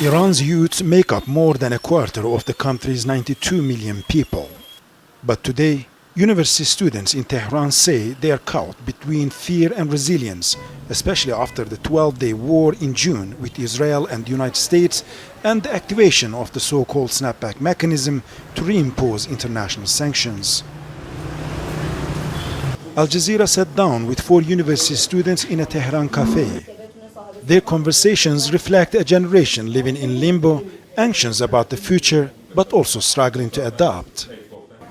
Iran's youth make up more than a quarter of the country's 92 million people. But today, university students in Tehran say they are caught between fear and resilience, especially after the 12-day war in June with Israel and the United States and the activation of the so-called Snapback mechanism to reimpose international sanctions. Al Jazeera sat down with 4 university students in a Tehran cafe. Their conversations reflect a generation living in limbo, anxious about the future, but also struggling to adapt.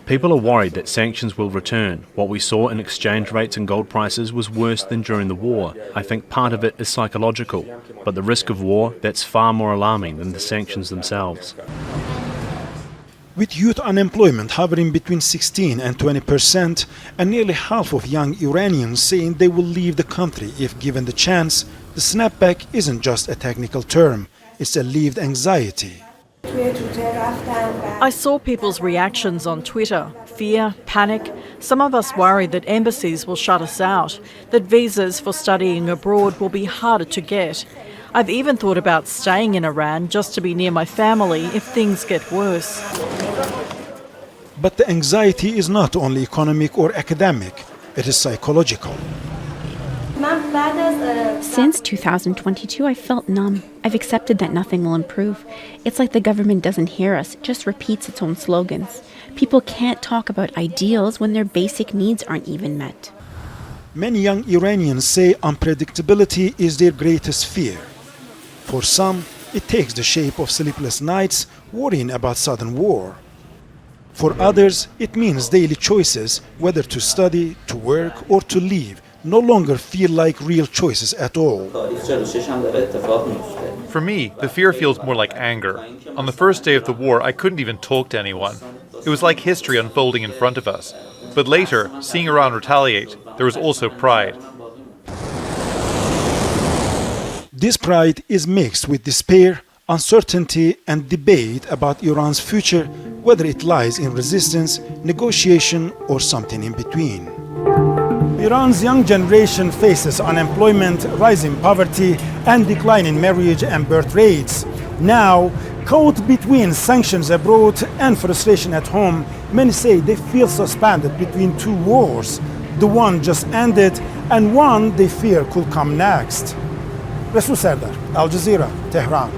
People are worried that sanctions will return. What we saw in exchange rates and gold prices was worse than during the war. I think part of it is psychological, but the risk of war, that's far more alarming than the sanctions themselves. With youth unemployment hovering between 16 and 20%, and nearly half of young Iranians saying they will leave the country if given the chance, the snapback isn't just a technical term, it's a lived anxiety. I saw people's reactions on Twitter: fear, panic. Some of us worry that embassies will shut us out, that visas for studying abroad will be harder to get. I've even thought about staying in Iran just to be near my family if things get worse. But the anxiety is not only economic or academic, it is psychological. Since 2022, I felt numb. I've accepted that nothing will improve. It's like the government doesn't hear us, it just repeats its own slogans. People can't talk about ideals when their basic needs aren't even met. Many young Iranians say unpredictability is their greatest fear. For some, it takes the shape of sleepless nights, worrying about sudden war. For others, it means daily choices, whether to study, to work, or to leave, no longer feel like real choices at all. For me, the fear feels more like anger. On the first day of the war, I couldn't even talk to anyone. It was like history unfolding in front of us. But later, seeing Iran retaliate, there was also pride. This pride is mixed with despair, uncertainty, and debate about Iran's future, whether it lies in resistance, negotiation, or something in between. Iran's young generation faces unemployment, rising poverty, and declining marriage and birth rates. Now, caught between sanctions abroad and frustration at home, many say they feel suspended between 2 wars. The one just ended, and one they fear could come next. Resul, Serdar, Al Jazeera, Tehran.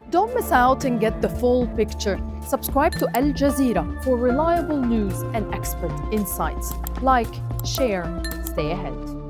Don't miss out and get the full picture. Subscribe to Al Jazeera for reliable news and expert insights. Like, share, stay ahead.